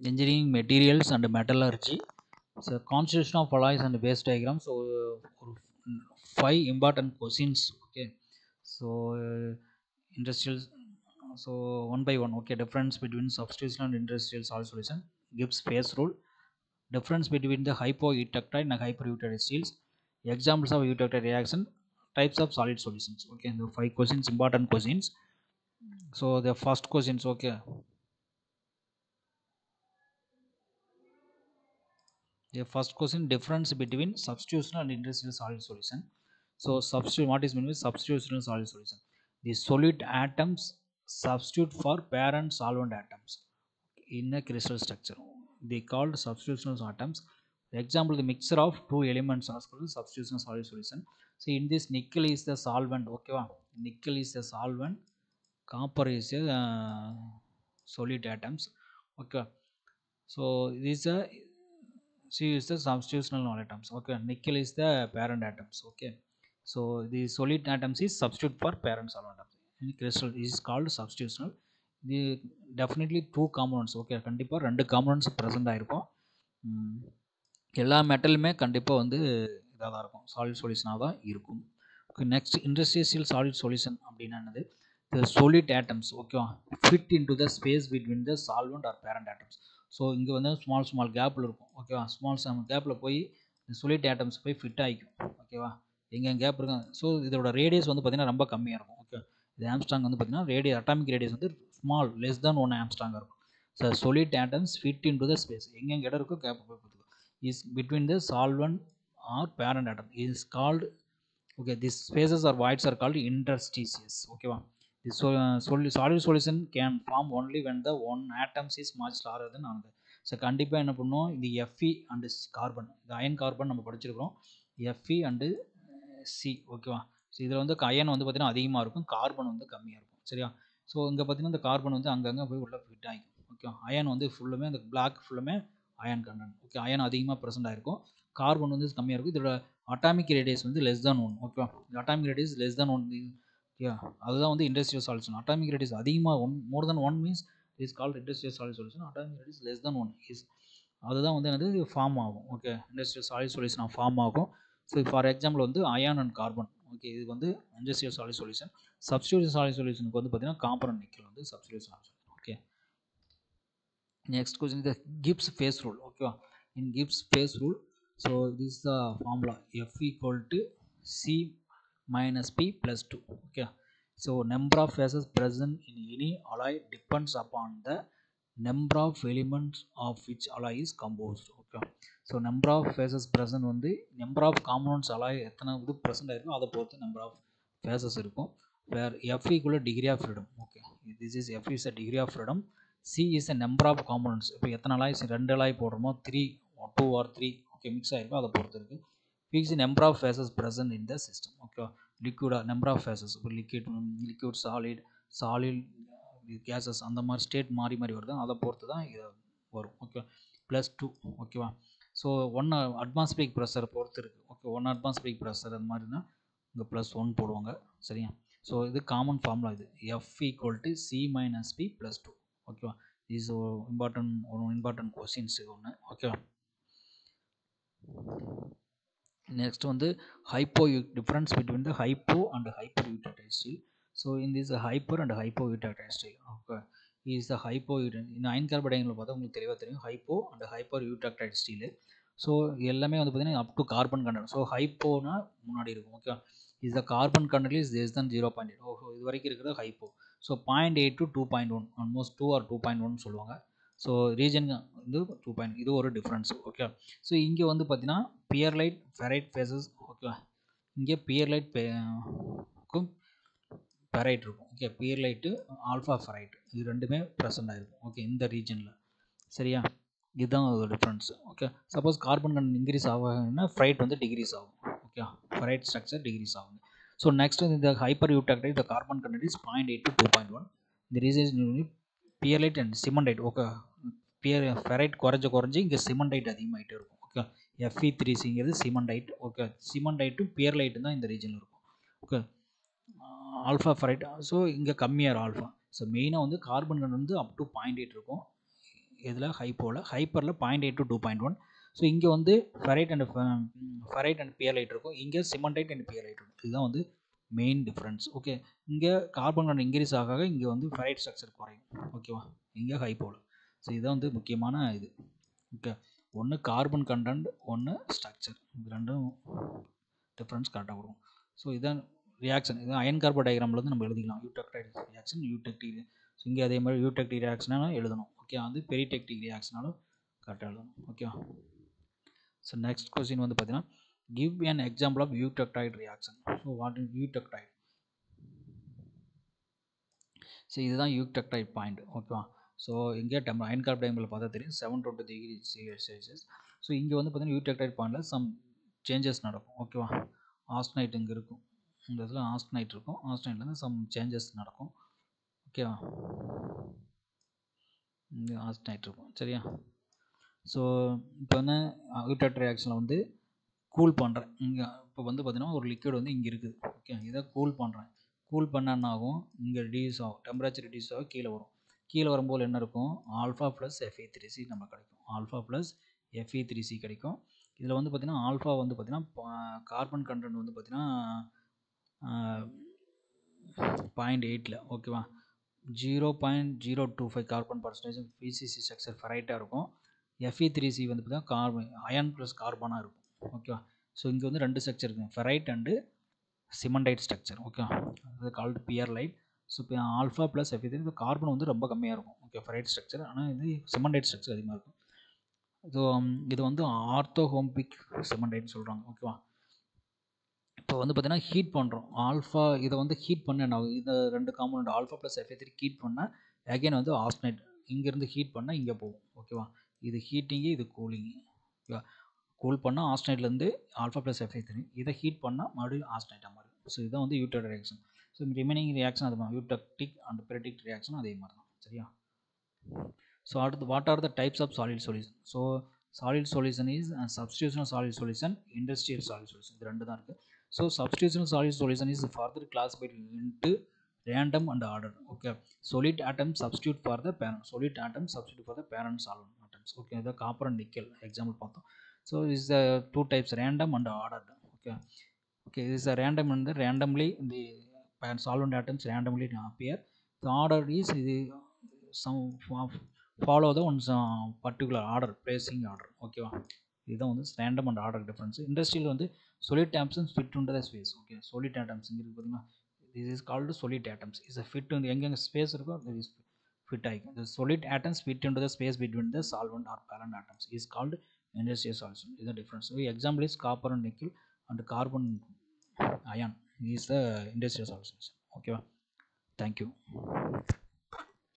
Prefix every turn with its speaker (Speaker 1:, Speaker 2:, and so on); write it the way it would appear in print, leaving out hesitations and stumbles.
Speaker 1: engineering materials and metallurgy. So constitution of alloys and base diagram. So 5 important questions. Okay, so industrial. So one by one. Okay, difference between substitution and industrial solid solution. Gibbs phase rule. Difference between the hypoeutectile and hypereutectile steels. Examples of eutectile reaction. Types of solid solutions. Okay, the 5 questions, important questions. So the first questions. Okay, the first question, difference between substitution and industrial solid solution. So substitute, what is meant by substitutional solid solution? The solid atoms substitute for parent solvent atoms in a crystal structure. They called substitutional atoms. For example, the mixture of two elements are called substitutional solid solution. So in this, nickel is the solvent. Okay, nickel is the solvent. Copper is a solid atoms. Okay, so these are, C is the substitutional atoms. Okay, nickel is the parent atoms. Okay, so the solid atoms is substitute for parent solvent atoms. In crystal is called substitutional. The definitely two components. Okay, கண்டிப்பாக ரெண்டு components present ஆயிருக்கும். எல்லா மெட்டலுமே கண்டிப்பாக வந்து இதாக தான் இருக்கும், solid சொல்யூஷனாக தான் இருக்கும். Okay, next industrial solid solution அப்படின்னா என்னது? The solid atoms, ஓகேவா, fit into the space between the solvent or parent atoms. So இங்கே வந்து ஸ்மால் கேப்பில் இருக்கும். ஓகேவா, ஸ்மால் கேப்பில் போய் இந்த solid atoms போய் ஃபிட் ஆகிக்கும். ஓகேவா, எங்கே கேப் இருக்கும். ஸோ இதோட ரேடியஸ் வந்து பார்த்திங்கன்னா ரொம்ப கம்மியாக இருக்கும். ஓகே, இது ஆம்ஸ்ட்ராங் வந்து பார்த்திங்கன்னா அட்டாமிக் ரேடியஸ் வந்து ஸ்மால், லெஸ் தான் 1 ஆம்ஸ்ட்ராங்காக இருக்கும். So solid atoms fit into the space, எங்கெங்கே இடம் இருக்கோ கேப் போய் பார்த்துக்கும், is between the solvent or parent atom is called, okay, these spaces or voids are called interstices. Okay, this solid solution can form only when the one atoms is much larger than another. So கண்டிப்பாக என்ன பண்ணுவோம், இந்த Fe and carbon, இந்த iron carbon நம்ம படிச்சிருக்கிறோம், Fe and C. ஓகேவா, so இதில் வந்து அயன் வந்து பார்த்திங்கன்னா அதிகமாக இருக்கும், கார்பன் வந்து கம்மியாக இருக்கும். சரியா, ஸோ இங்கே பார்த்திங்கன்னா இந்த கார்பன் வந்து அங்கங்கே போய் உள்ள ஃபிட் ஆகிக்கும். ஓகே, அயன் வந்து ஃபுல்லுமே அந்த பிளாக் ஃபுல்லுமே அயன் கண்டென்ட். ஓகே, அயன் அதிகமாக ப்ரெசென்ட் ஆகிருக்கும், கார்பன் வந்து கம்மியாக இருக்கும். இதோட அட்டாமிக் ரேடியஸ் வந்து லெஸ் தான் 1. ஓகே, அட்டாமிக் ரேடியஸ் லெஸ் தான் 1. ஓகே, அதுதான் வந்து இண்டஸ்ட்ரியல் சொல்யூஷன். அட்டாமிக் ரேடியஸ் அதிகமாக more than 1 means is called industrial solid solution. Atomic radius less than 1 is, அதுதான் வந்து என்னது ஃபார்ம் ஆகும். Okay, industrial solid solution form ஆகும். ஸோ ஃபார் எக்ஸாம்பிள் வந்து அயான் அண்ட் கார்பன். ஓகே, இது வந்து industrial solid solution. Substitution solid சொல்யூஷனுக்கு வந்து பார்த்தீங்கன்னா காப்பர் அண்ட் நிக்கல் வந்து substitute solution. Okay, next question is the Gibbs phase rule. Okay, in Gibbs phase rule, so this is the formula, F equal to C minus P plus 2. Okay, so number of phases present in any alloy depends upon the number of elements of which alloy is composed. Okay, so number of phases present வந்து number of components alloy எத்தனை இது present ஆயிருக்கும் அதை பொறுத்து number of phases இருக்கும். where F equal to degree of freedom. Okay, this is F is a degree of freedom. C is a number of components. இப்போ எத்தனை alloys, 2 alloy போடுறோமோ, 3 or 2 or 3 okay mix ஆகிருக்கும், அதை பொறுத்து இருக்குது. P is the number of phases present in the system. Okay, liquid number of phases, இப்போ liquid solid gases அந்த மாதிரி ஸ்டேட் மாறி வருது, அதை பொறுத்து தான் இது வரும். ஓகே, +2. ஓகேவா, ஸோ 1 அட்மாஸ்பிரிக் ப்ரெஷர் பொறுத்து இருக்குது. ஓகே, 1 அட்மாஸ்பிரிக் ப்ரெஷர் அந்த மாதிரினா இங்கே +1 போடுவாங்க. சரியா, ஸோ இது காமன் ஃபார்முலா. இது F equal to C minus P plus 2. ஓகேவா, இஸ் இம்பார்ட்டன்ட் கொஸ்டின்ஸ் இது ஒன்று. ஓகேவா, நெக்ஸ்ட் வந்து difference between the hypo and hyper யூட்டடைல் steel. So in this hyper and hypo யூட்டடைல் steel. Okay, is the hypo இந்த iron கார்பைடைனில் பார்த்தா உங்களுக்கு தெளிவாக தெரியும், hypo and hyper யூட்டடைல் steel. So எல்லாமே வந்து பார்த்தீங்கன்னா up to carbon content. So ஹைப்போனா முன்னாடி இருக்கும். Okay, is the carbon content is less than 0.8. ஓஹோ, இது வரைக்கும் இருக்கிறது hypo. So 0.8 to 2.1, almost 2 or 2.1 சொல்லுவாங்க. ஸோ ரீஜன் வந்து 2. இது ஒரு டிஃப்ரென்ஸ். ஓகே, ஸோ இங்கே வந்து பார்த்தீங்கன்னா பியர்லைட் ஃபெரைட் ஃபேஸஸ். ஓகே, இங்கே பியர்லைட் ஃபெரைட் இருக்கும். ஓகே, பியர்லைட்டு ஆல்ஃபா ஃபெரைட் இது ரெண்டுமே ப்ரெசென்ட் ஆகிருக்கும். ஓகே, இந்த ரீஜனில். சரியா, இதுதான் ஒரு difference. Okay, suppose carbon content increase ஆகுதுன்னா ஃபெரைட் வந்து டிக்ரீஸ் ஆகும். ஓகே, ஃபெரைட் ஸ்ட்ரக்சர் டிக்ரீஸ் ஆகும். ஸோ நெக்ஸ்ட் இந்த ஹைப்பர் யூட்டடைல் the carbon content is 0.8 to 2.1. இந்த reason pearlite and cementite. Okay, ferrite குறைஞ்சி இங்கே சிமெண்டைட் அதிகமாகிட்டே இருக்கும். ஓகே, Fe3Cங்கிறது சிமெண்டைட். ஓகே, சிமெண்டைட்டும் பியர்லைட்டும் தான் இந்த ரீஜனில் இருக்கும். Okay, alpha ferrite. ஸோ இங்கே கம்மியாக ஆல்ஃபா. ஸோ மெயினாக வந்து கார்பன் கண்டென்ட் வந்து அப் டு 0.8 இருக்கும். இதில் ஹைப்பரில் 0.8 to 2.1. ஸோ இங்கே வந்து ஃபெரைட் அண்ட் பியர்லைட் இருக்கும், இங்கே சிமெண்டைட் அண்ட் பியர்லைட் இருக்கும். இதுதான் வந்து மெயின் டிஃப்ரென்ஸ். ஓகே, இங்கே கார்பன் கண்டென்ட் இன்க்ரீஸ் ஆக இங்கே வந்து ஃபெரைட் ஸ்ட்ரக்சர் குறையும். ஓகேவா, இங்கே ஹைப்போவில். ஸோ இதுதான் வந்து முக்கியமான இது. ஓகே, ஒன்று கார்பன் கண்டென்ட், ஒன்று ஸ்ட்ரக்சர், இது ரெண்டும் டிஃப்ரென்ஸ் கரெக்டாக வரும். ஸோ இதான் ரியாக்ஷன். இது அயன் கார்பன் டயக்ராமில் வந்து நம்ம எழுதிக்கலாம், யூடெக்டைடு ரியாக்ஷன், யூடெக்டிக். ஸோ இங்கே அதே மாதிரி யூடெக்டிக் ரியாக்ஷனாலும் எழுதணும். ஓகே, வந்து பெரிடெக்டிக் ரியாக்ஷனாலும் கரெக்டாக எழுதணும். ஓகேவா. ஸோ நெக்ஸ்ட் கொஸ்டின் வந்து பார்த்தீங்கன்னா, give an example of eutectide reaction. So what is eutectide? So இதுதான் eutectide பாயிண்ட். ஓகேவா. ஸோ இங்கே அயன் கார்பன் டயக்ராமில் பார்த்தா தெரியும் 720°C. ஸோ இங்கே வந்து பார்த்தீங்கன்னா eutectide பாயிண்டில் சம் சேஞ்சஸ் நடக்கும். ஓகேவா, ஆஸ்டைட் இங்கே இருக்கும், இந்த இடத்துல ஆஸ்டைட் இருக்கும், ஆஸ்டைட்லேருந்து சம் சேஞ்சஸ் நடக்கும். ஓகேவா, இங்கே ஆஸ்டைட் இருக்கும். சரியா. ஸோ இப்போ வந்து யூடெக்டைட் ரியாக்ஷனில் வந்து கூல் பண்ணுறேன். இங்கே இப்போ வந்து பார்த்தீங்கன்னா ஒரு லிக்விட் வந்து இங்கே இருக்குது. ஓகே, இதை கூல் பண்ணுறேன். கூல் பண்ண என்ன ஆகும், இங்கே ரெடியூஸ் ஆகும், டெம்பரேச்சர் ரெடியூஸ் ஆகும், கீழே வரும். கீழே வரும்போது என்ன இருக்கும், ஆல்ஃபா ப்ளஸ் Fe3C நம்ம கிடைக்கும். ஆல்ஃபா ப்ளஸ் Fe3C கிடைக்கும். இதில் வந்து பார்த்திங்கன்னா ஆல்ஃபா வந்து பார்த்திங்கன்னா கார்பன் கண்டென்ட் வந்து பார்த்திங்கன்னா 0.8. ஓகேவா, 0.025 கார்பன் பர்சன்டேஜ் பிசிசி ஸ்ட்ரக்சர் ஃபெரைட்டாக இருக்கும். Fe3C வந்து பார்த்தீங்கன்னா கார்பன் அயன் ப்ளஸ் கார்பனாக இருக்கும். ஓகேவா. ஸோ இங்கே வந்து ரெண்டு ஸ்ட்ரக்சர் இருக்குது, ferrite and cementite structure. Okay, அது கால்டு பியர்லைட். ஸோ இப்போ ஆல்ஃபா ப்ளஸ் Fe3 கார்பன் வந்து ரொம்ப கம்மியாக இருக்கும். Okay, ferrite structure. ஆனால் இது சிமெண்டைட் ஸ்ட்ரக்சர் அதிகமாக இருக்கும். ஸோ இது வந்து ஆர்த்தோஹோம்பிக் சிமெண்டைட்னு சொல்கிறாங்க. ஓகேவா. இப்போ வந்து பார்த்தீங்கன்னா ஹீட் பண்ணுறோம் ஆல்ஃபா, இதை வந்து ஹீட் பண்ண என்ன ஆகும், இந்த ரெண்டு compound alpha plus Fe3 heat பண்ணால் அகைன் வந்து ஆஸ்டைட் இங்கேருந்து ஹீட் பண்ணால் இங்கே போகும். ஓகேவா, இது ஹீட்டிங்கு, இது கூலிங்கு. ஓகேவா, கூல் பண்ணால் ஆஸ்டைட்லேருந்து ஆல்ஃபா ப்ளஸ் Fe3, இதை ஹீட் பண்ணால் மறுபடியும் ஆஸ்டைட்டாக மாறும். ஸோ இதுதான் வந்து யூடெக்டைட் ரியாக்ஷன். ஸோ ரிமைனிங் ரியாக்ஷன் அது மாதிரி யூடெக்டிக் அண்ட் பெரிடெக்டிக் ரியாக்ஷன் அதே மாதிரி தான். சரியா. ஸோ அடுத்து what are the types of solid solution. So solid solution is substitutional solid solution, industrial solid solution, இது ரெண்டு தான் இருக்குது. So substitutional solid solution is further classified into random and order. Okay, solid atoms substitute for the parent, solid atoms substitute for the parent solvent atoms. Okay, the copper and nickel example பார்த்தோம். So is the two types, random and ordered. Okay, okay, this is a random and the randomly the parent solvent atoms randomly appear. The order is some follow the one particular order, placing order. Okay, இதுதான் வந்து random and order difference. இண்டஸ்ட்ரியில் வந்து solid atoms fit into the space. Okay, solid atoms இங்கே பார்த்தீங்கன்னா this is called solid atoms. is a fit in எங்கெங்க space இருக்கோ there is fit ஆகிக்கும். the solid atoms fit into the space between the solvent or parent atoms is called industrial solution. இதுதான் difference. Example is copper and nickel and carbon ion is the industrial solution. ஓகேவா, thank you.